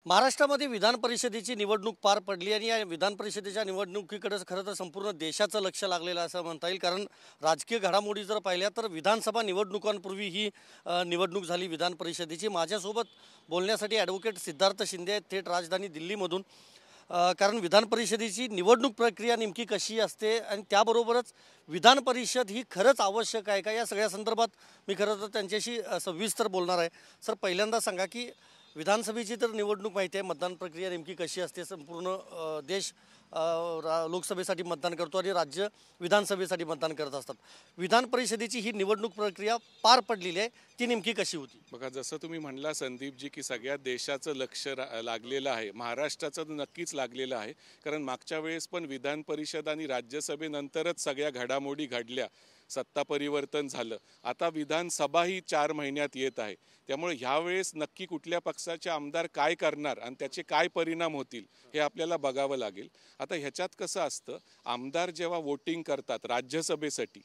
महाराष्ट्रामध्ये विधान परिषदेची निवडणूक पार पडली आणि या विधान परिषदेच्या निवडणुकीकडे खरं तर संपूर्ण देशाचं लक्ष लागलेलं असं म्हणता येईल. कारण राजकीय घडामोडी जर पाहिल्या तर विधानसभा निवडणुकांपूर्वी ही निवडणूक झाली विधान परिषदेची. माझ्यासोबत बोलण्यासाठी ॲडव्होकेट सिद्धार्थ शिंदे आहेत थेट राजधानी दिल्लीमधून. कारण विधान परिषदेची निवडणूक प्रक्रिया नेमकी कशी असते आणि त्याबरोबरच विधान परिषद ही खरंच आवश्यक आहे का, या सगळ्या संदर्भात मी खरं तर त्यांच्याशी सविस्तर बोलणार आहे. सर, पहिल्यांदा सांगा की विधानसभेची तर निवडणूक माहिती आहे, मतदान प्रक्रिया नेमकी कशी असते. संपूर्ण देश लोकसभेसाठी मतदान करतो आणि राज्य विधानसभेसाठी मतदान करत असतात. विधान परिषदेची ही निवडणूक प्रक्रिया पार पडलेली आहे, ती नेमकी कशी होती? बघा, जसं तुम्ही म्हणला संदीपजी की सगळ्या देशाचं लक्ष लागलेलं आहे, महाराष्ट्राचं नक्कीच लागलेलं आहे. कारण मागच्या वेळेस पण विधान परिषद आणि राज्यसभेनंतरच सगळ्या घडामोडी घडल्या, सत्ता परिवर्तन झालं. आता विधानसभा ही 4 महिन्यात येत आहे. त्यामुळे ह्यावेळेस नक्की कुठल्या पक्षाचे आमदार काय करणार आणि त्याचे काय परिणाम होतील हे आपल्याला बघावं लागेल. आता ह्याच्यात कसं असतं, आमदार जेव्हा वोटिंग करतात राज्यसभेसाठी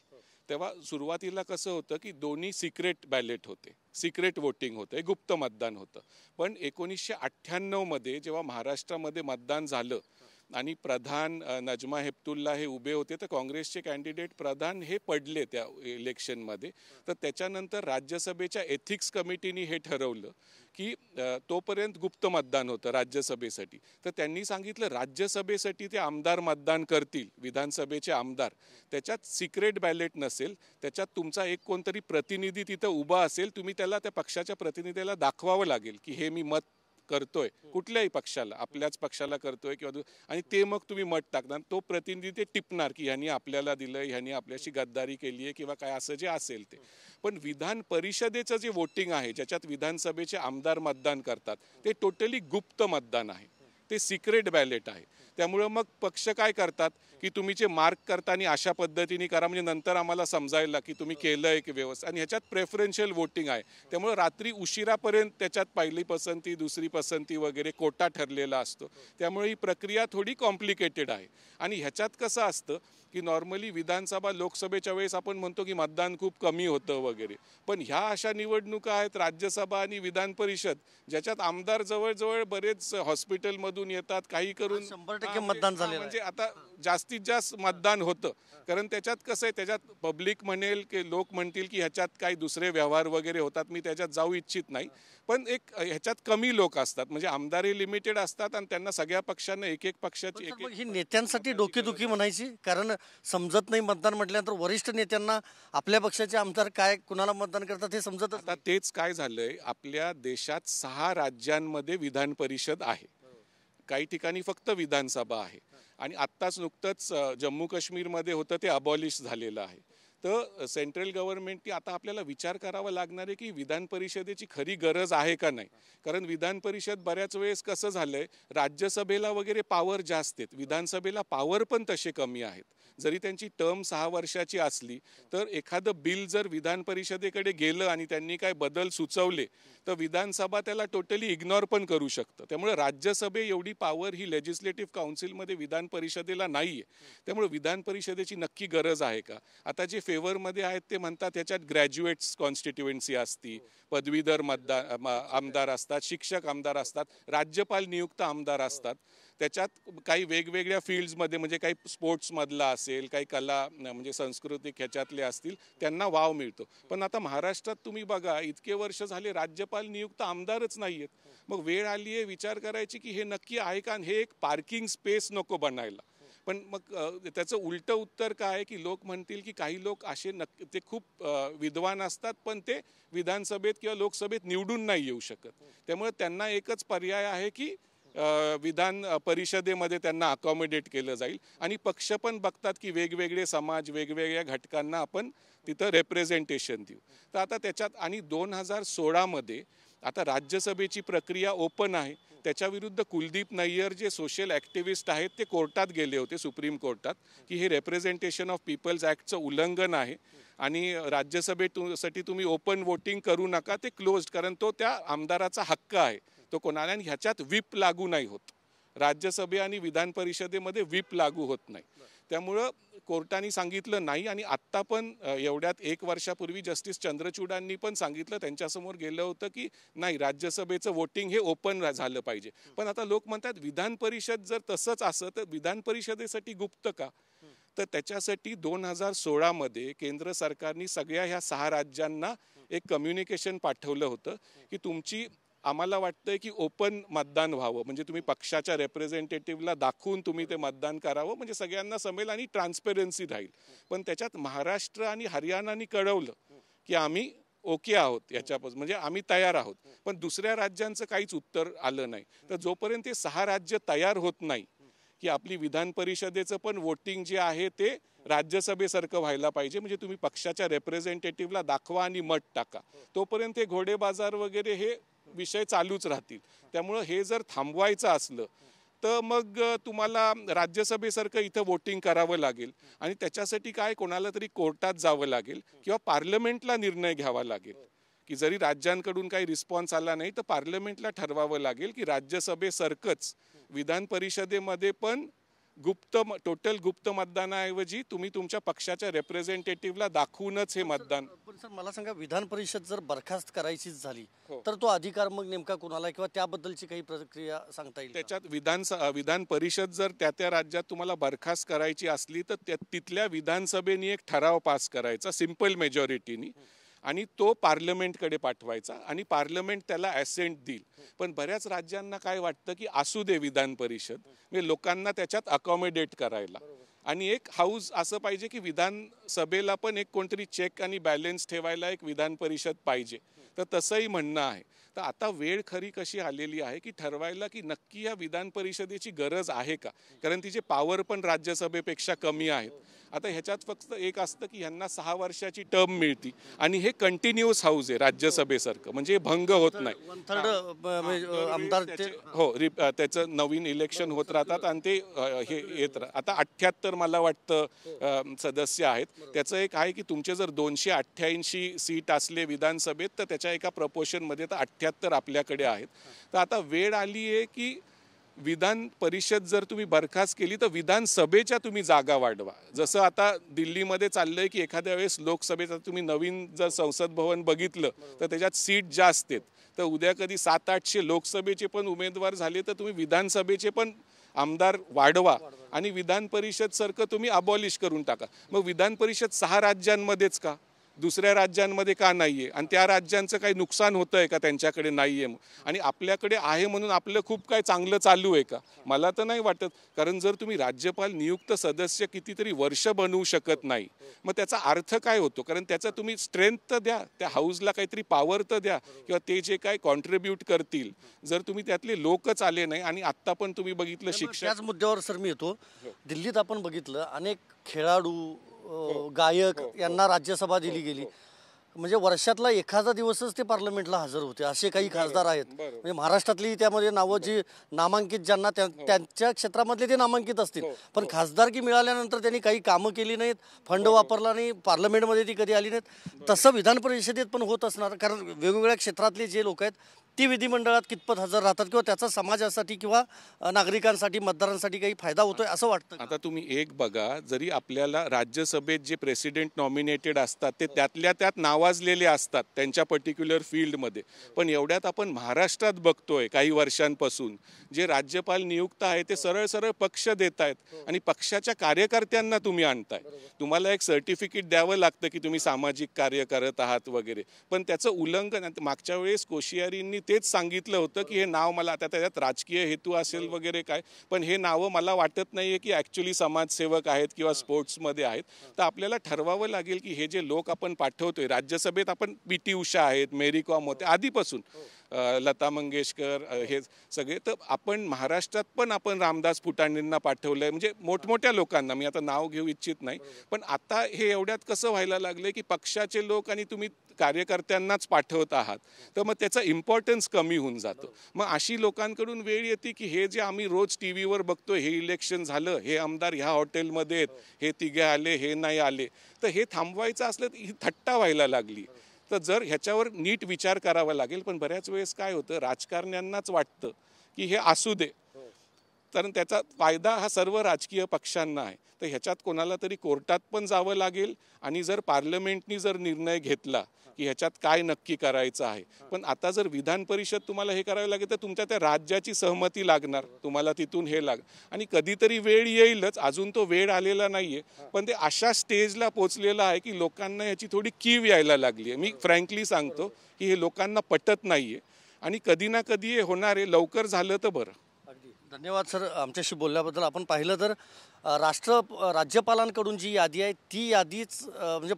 तेव्हा सुरुवातीला कसं होतं की दोन्ही सिक्रेट बॅलेट होते, सिक्रेट वोटिंग होतं, गुप्त मतदान होतं. पण 1998 मध्ये जेव्हा महाराष्ट्रामध्ये मतदान झालं आणि प्रधान नजमा हेपतुल्ला हे उभे होते, तर काँग्रेसचे कॅन्डिडेट प्रधान हे पडले त्या इलेक्शनमध्ये. तर त्याच्यानंतर राज्यसभेच्या एथिक्स कमिटीने हे ठरवलं की तोपर्यंत गुप्त मतदान होतं राज्यसभेसाठी. तर त्यांनी सांगितलं राज्यसभेसाठी ते आमदार मतदान करतील, विधानसभेचे आमदार, त्याच्यात सिक्रेट बॅलेट नसेल, त्याच्यात तुमचा एक कोणतरी प्रतिनिधी तिथं उभा असेल, तुम्ही त्याला त्या पक्षाच्या प्रतिनिधीला दाखवावं लागेल की हे मी मत करतोय, कुठल्याही पक्षाला, आपल्याच पक्षाला करतोय किंवा आणि ते मग तुम्ही मत टाकणार. तो प्रतिनिधी ते टिपणार की ह्यांनी आपल्याला दिलं, ह्यांनी आपल्याशी गद्दारी केली आहे किंवा काय असं जे असेल ते. पण विधान परिषदेचं जे वोटिंग आहे, ज्याच्यात विधानसभेचे आमदार मतदान करतात, ते टोटली गुप्त मतदान आहे, ते सिक्रेट बॅलेट आहे. त्यामुळे मग पक्ष काय करतात की तुम्ही जे मार्क करताना अशा पद्धतीने करा, म्हणजे नंतर आम्हाला समजायला की तुम्ही केलंय की व्यवस्थित. आणि ह्याच्यात प्रेफरन्शियल वोटिंग आहे, त्यामुळे रात्री उशिरापर्यंत त्याच्यात पहिली पसंती, दुसरी पसंती वगैरे कोटा ठरलेला असतो. त्यामुळे ही प्रक्रिया थोडी कॉम्प्लिकेटेड आहे. आणि ह्याच्यात कसं असतं की नॉर्मली विधानसभा लोकसभेच्या वेळेस आपण म्हणतो की मतदान खूप कमी होतं वगैरे, पण ह्या अशा निवडणुका आहेत राज्यसभा आणि विधान परिषद, ज्याच्यात आमदार जवळजवळ बरेच हॉस्पिटलमधून येतात, काही करून 100% मतदान झालेलं म्हणजे आता जास्तीत जास्त मतदान होतं. कारण त्याच्यात कसं आहे, त्याच्यात पब्लिक म्हणेल की लोक म्हणतील की ह्याच्यात काही दुसरे व्यवहार वगैरे होतात, मी त्याच्यात जाऊ इच्छित नाही. पण एक ह्याच्यात कमी लोक असतात, म्हणजे आमदार हे लिमिटेड असतात आणि त्यांना सगळ्या पक्षांना एक एक पक्षाची एक. ही नेत्यांसाठी डोकेदुखी म्हणायची, कारण समजत नाही मतदान म्हटल्यानंतर वरिष्ठ नेत्यांना आपल्या पक्षाचे आमदार काय कुणाला मतदान करतात हे समजत. आता तेच काय झालंय, आपल्या देशात 6 राज्यांमध्ये विधान परिषद आहे, काही ठिकाणी फक्त विधानसभा आहे. आणि आत्ताच नुकतंच जम्मू काश्मीरमध्ये होतं ते अबॉलिश झालेलं आहे. तर सेंट्रल गव्हर्नमेंटने आता आपल्याला विचार करावा लागणार आहे की विधान परिषदेची खरी गरज आहे का नाही. कारण विधान परिषद बऱ्याच वेळेस कसं झालंय, राज्यसभेला वगैरे पॉवर जास्त आहेत, विधानसभेला पॉवर पण तसे कमी आहेत. जरी त्यांची टर्म 6 वर्षाची असली तर एखादं बिल जर विधान परिषदेकडे गेलं आणि त्यांनी काय बदल सुचवले तर विधानसभा त्याला टोटली इग्नोर पण करू शकतं. त्यामुळे राज्यसभे एवढी पॉवर ही लेजिस्लेटिव्ह काउन्सिलमध्ये विधान परिषदेला नाही आहे. त्यामुळे विधान परिषदेची नक्की गरज आहे का. आता जे फेवरमध्ये आहेत ते म्हणतात ह्याच्यात ग्रॅज्युएट्स कॉन्स्टिट्युएन्सी असती, पदवीधर आमदार असतात, शिक्षक आमदार असतात, राज्यपाल नियुक्त आमदार असतात. त्याच्यात काही वेगवेगळ्या फील्ड्समध्ये, म्हणजे काही स्पोर्ट्समधला असेल, काही कला म्हणजे सांस्कृतिक ह्याच्यातले असतील, त्यांना वाव मिळतो. पण आता महाराष्ट्रात तुम्ही बघा, इतके वर्ष झाले राज्यपाल नियुक्त आमदारच नाही आहेत. मग वेळ आली आहे विचार करायची की हे नक्की आहे का. हे एक पार्किंग स्पेस नको बनायला. पण मग त्याचं उलटं उत्तर काय आहे की लोक म्हणतील की काही लोक असे ते खूप विद्वान असतात पण ते विधानसभेत किंवा लोकसभेत निवडून नाही येऊ शकत. त्यामुळे त्यांना एकच पर्याय आहे की विधान परिषदेमध्ये त्यांना अकॉमोडेट केलं जाईल. आणि पक्ष पण बघतात की वेगवेगळे समाज, वेगवेगळ्या घटकांना आपण तिथं रेप्रेझेंटेशन देऊ. तर आता त्याच्यात आणि 2016 मध्ये आता राज्यसभेची प्रक्रिया ओपन आहे. त्याच्या विरुद्ध कुलदीप नय्यर जे सोशल ॲक्टिव्हिस्ट आहेत ते कोर्टात गेले होते, सुप्रीम कोर्टात, की हे रेप्रेझेंटेशन ऑफ पीपल्स ॲक्टचं उल्लंघन आहे आणि राज्यसभेसाठी तुम्ही ओपन वोटिंग करू नका, ते क्लोज्ड, कारण तो त्या आमदाराचा हक्क आहे, तो कोणाला. आणि ह्याच्यात व्हीप लागू नाही होत, राज्यसभे आणि विधान परिषदेमध्ये व्हीप लागू होत नाही. त्यामुळं कोर्टाने सांगितलं नाही. आणि आत्ता पण एवढ्यात 1 वर्षापूर्वी जस्टिस चंद्रचूडांनी पण सांगितलं, त्यांच्यासमोर गेलं होतं की नाही, राज्यसभेचं वोटिंग हे ओपन झालं पाहिजे. पण आता लोक म्हणतात विधान परिषद जर तसंच असं तर विधान परिषदेसाठी गुप्त का? तर त्याच्यासाठी 2016 मध्ये केंद्र सरकारने सगळ्या ह्या 6 राज्यांना एक कम्युनिकेशन पाठवलं होतं की तुमची, आम्हाला वाटतंय की ओपन मतदान व्हावं, म्हणजे तुम्ही पक्षाच्या रिप्रेझेंटेटिव्हला दाखवून तुम्ही ते मतदान करावं, म्हणजे सगळ्यांना समेल आणि ट्रान्सपेरन्सी राहील. पण त्याच्यात महाराष्ट्र आणि हरियाणाने कळवलं की आम्ही ओके आहोत याच्यापासून, म्हणजे आम्ही तयार आहोत. पण दुसऱ्या राज्यांचं काहीच उत्तर आलं नाही. तर जोपर्यंत ते 6 राज्य तयार होत नाही की आपली विधान परिषदेचं पण वोटिंग जे आहे ते राज्यसभेसारखं व्हायला पाहिजे, म्हणजे तुम्ही पक्षाच्या रिप्रेझेंटेटिव्हला दाखवा आणि मत टाका, तोपर्यंत हे घोडे बाजार वगैरे हे विषय चालूच राहतील. त्यामुळं हे जर थांबवायचं असलं तर मग तुम्हाला राज्यसभेसारखं इथं वोटिंग करावं लागेल. आणि त्याच्यासाठी काय, कोणाला तरी कोर्टात जावं लागेल किंवा पार्लमेंटला निर्णय घ्यावा लागेल की जरी राज्यांकडून काही रिस्पॉन्स आला नाही तर पार्लमेंटला ठरवावं लागेल की राज्यसभेसारखंच विधान परिषदेमध्ये पण टोटल गुप्त मतदानाऐवजी तुम्ही तुमच्या पक्षाच्या रिप्रेझेंटेटिव्हला दाखवूनच हे मतदान. पण सर मला सांगा, विधान परिषद जर बरखास्त करायचीच झाली हो. तर तो अधिकार मग नेमका कुणाला किंवा त्याबद्दलची काही प्रक्रिया सांगता येईल का? त्याच्यात विधान परिषद जर त्या राज्यात तुम्हाला बरखास्त करायची असली तर तिथल्या विधानसभेने एक ठराव पास करायचा सिंपल मेजॉरिटीनी, आणि तो पार्लमेंटकडे पाठवायचा आणि पार्लमेंट त्याला ॲसेंट देईल. पण बऱ्याच राज्यांना काय वाटतं की असू दे विधान परिषद, म्हणजे लोकांना त्याच्यात अकॉमोडेट करायला. आणि एक हाऊस असं पाहिजे की विधानसभेला पण एक कोणतरी चेक आणि बॅलन्स ठेवायला एक विधान परिषद पाहिजे. तर तसंही म्हणणं आहे. तर आता वेळ खरी कशी आलेली आहे की ठरवायला की नक्की या विधान परिषदेची गरज आहे का, कारण तिचे पॉवर पण राज्यसभेपेक्षा कमी आहेत. आता ह्याच्यात फक्त एक असतं की ह्यांना 6 वर्षाची टर्म मिळती आणि हे कंटिन्युअस हाऊस आहे राज्यसभेसारखं, म्हणजे भंग होत नाही. 1/3 आमदार ते हो, त्याचं नवीन इलेक्शन होत राहतात आणि ते हे येत राहतात. आता 78 मला वाटतं सदस्य आहेत. त्याचं एक आहे की तुमचे जर 288 सीट असले विधानसभेत तर त्याच्या एका प्रपोर्शनमध्ये तर 78 आपल्याकडे आहेत. तर आता वेळ आली आहे की विधान परिषद जर तुम्ही बरखास्त केली तर विधानसभेच्या तुम्ही जागा वाढवा. जसं आता दिल्लीमध्ये चाललंय की एखाद्या वेळेस लोकसभेचं तुम्ही नवीन जर संसद भवन बघितलं तर त्याच्यात सीट जास्त आहेत. तर उद्या कधी 700-800 लोकसभेचे पण उमेदवार झाले तर तुम्ही विधानसभेचे पण आमदार वाढवा आणि विधान परिषद सारखं तुम्ही अबॉलिश करून टाका. मग विधान परिषद 6 राज्यांमध्येच का, दुसऱ्या राज्यांमध्ये का नाहीये? आणि त्या राज्यांचं काही नुकसान होतंय का त्यांच्याकडे नाहीये? आणि आपल्याकडे आहे म्हणून आपलं खूप काय चांगलं चालू आहे का? मला तर नाही वाटत. कारण जर तुम्ही राज्यपाल नियुक्त सदस्य कितीतरी वर्ष बनवू शकत नाही मग त्याचा अर्थ काय होतो? कारण त्याचा तुम्ही स्ट्रेंथ तर द्या, त्या हाऊसला काहीतरी पॉवर तर द्या, किंवा ते जे काय कॉन्ट्रीब्यूट करतील. जर तुम्ही त्यातले लोकच आले नाही, आणि आत्ता पण तुम्ही बघितलं शिक्षण, त्याच मुद्द्यावर सर मी येतो. दिल्लीत आपण बघितलं अनेक खेळाडू गायक यांना राज्यसभा दिली गेली, म्हणजे वर्षातला एखादा दिवसच ते पार्लमेंटला हजर होते असे काही खासदार आहेत. म्हणजे महाराष्ट्रातली त्यामध्ये नावं जी नामांकित ज्यांना त्यांच्या क्षेत्रामधले ते नामांकित असतील, पण खासदारकी मिळाल्यानंतर त्यांनी काही कामं केली नाहीत, फंड वापरला नाही, पार्लमेंटमध्ये ती कधी आली नाहीत. तसं विधान परिषदेत पण होत असणार, कारण वेगवेगळ्या क्षेत्रातले जे लोक आहेत ती विधिमंडळात कितपत हजर राहतात किंवा त्याचा समाजासाठी किंवा नागरिकांसाठी मतदारांसाठी काही फायदा होतोय असं वाटतं. आता तुम्ही एक बघा, जरी आपल्याला राज्यसभेत जे प्रेसिडेंट नॉमिनेटेड असतात ते त्यातल्या त्यात नावाजलेले असतात त्यांच्या पर्टिक्युलर फील्डमध्ये, पण एवढ्यात आपण महाराष्ट्रात बघतोय काही वर्षांपासून जे राज्यपाल नियुक्त आहे ते सरळ सरळ पक्ष देत आहेत आणि पक्षाच्या कार्यकर्त्यांना तुम्ही आणताय. तुम्हाला एक सर्टिफिकेट द्यावं लागतं की तुम्ही सामाजिक कार्य करत आहात वगैरे, पण त्याचं उल्लंघन. मागच्या वेळेस कोश्यारींनी तेच सांगितलं होतं की हे नाव मला, आता त्याच्यात राजकीय हेतू असेल वगैरे काय, पण हे नावं मला वाटत नाहीये की ॲक्च्युली समाजसेवक आहेत किंवा स्पोर्ट्समध्ये आहेत. तर आपल्याला ठरवावं लागेल की हे जे लोक आपण पाठवतोय राज्यसभेत, आपण पी.टी. उषा आहेत, मेरी कॉम होते आधीपासून, लता मंगेशकर, हे सगळे, तर आपण महाराष्ट्रात पण आपण रामदास फुटाणेंना पाठवलंय, म्हणजे मोठमोठ्या लोकांना, मी आता नाव घेऊ इच्छित नाही. पण आता हे एवढ्यात कसं व्हायला लागलंय की पक्षाचे लोक आणि तुम्ही कार्यकर्त्यांनाच पाठवत आहात, तर मग त्याचा इम्पॉर्टन्स कमी होऊन जातं. मग अशी लोकांकडून वेळ येते की हे जे आम्ही रोज टी व्हीवर बघतोय, हे इलेक्शन झालं, हे आमदार ह्या हॉटेलमध्ये आहेत, हे तिघे आले, हे नाही आले, तर हे थांबवायचं असलं तर ही थट्टा व्हायला लागली. तर जर ह्याच्यावर नीट विचार करावा लागेल. पण बऱ्याच वेळेस काय होतं, राजकारण्यांनाच वाटतं की हे असू दे, कारण त्याचा फायदा हा सर्व राजकीय पक्षांना आहे. तर ह्याच्यात कोणाला तरी कोर्टात पण जावं लागेल आणि जर पार्लमेंटनी जर निर्णय घेतला की ह्याच्यात काय नक्की करायचं आहे, पण आता जर विधान परिषद तुम्हाला हे करावं लागेल तर तुमच्या त्या राज्याची सहमती लागणार, तुम्हाला तिथून हे आणि कधीतरी वेळ येईलच. अजून तो वेळ आलेला नाहीये, पण ते अशा स्टेजला पोचलेला आहे की लोकांना याची थोडी कीव यायला लागली आहे. मी फ्रँकली सांगतो की हे लोकांना पटत नाहीये आणि कधी ना कधी हे होणार आहे. लवकर झालं तर बरं. धन्यवाद सर आमच्याशी बोलल्याबद्दल. आपण पाहिलं तर राज्यपालांकडून जी यादी आहे ती यादीच म्हणजे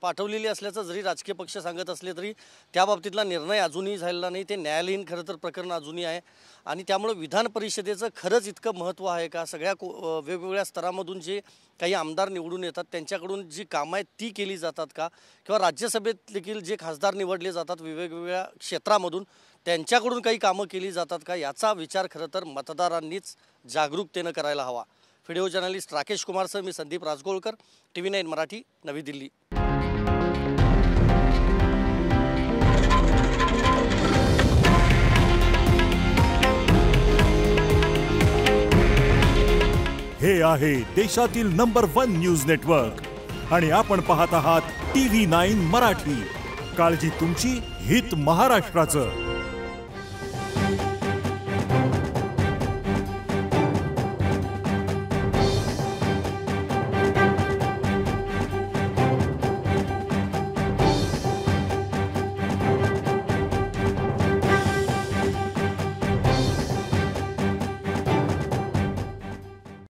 पाठवलेली असल्याचं जरी राजकीय पक्ष सांगत असले तरी त्या बाबतीतला निर्णय अजूनही झालेला नाही. ते न्यायालयीन खरं तर प्रकरण अजूनही आहे आणि त्यामुळे विधान परिषदेचं खरंच इतकं महत्त्व आहे का? सगळ्या वेगवेगळ्या स्तरामधून जे काही आमदार निवडून येतात त्यांच्याकडून जी कामं आहेत ती केली जातात का? किंवा राज्यसभेत देखील जे खासदार निवडले जातात वेगवेगळ्या क्षेत्रामधून त्यांच्याकडून काही कामं केली जातात का? याचा विचार खरं तर मतदारांनीच जागरूकतेनं करायला हवा. व्हिडिओ जर्नलिस्ट राकेश कुमारसह मी संदीप राजगोळकर, TV9 मराठी, नवी दिल्ली. हे आहे देशातील नंबर 1 न्यूज नेटवर्क आणि आपण पाहत आहात TV9 मराठी. काळजी तुमची, हित महाराष्ट्राचं.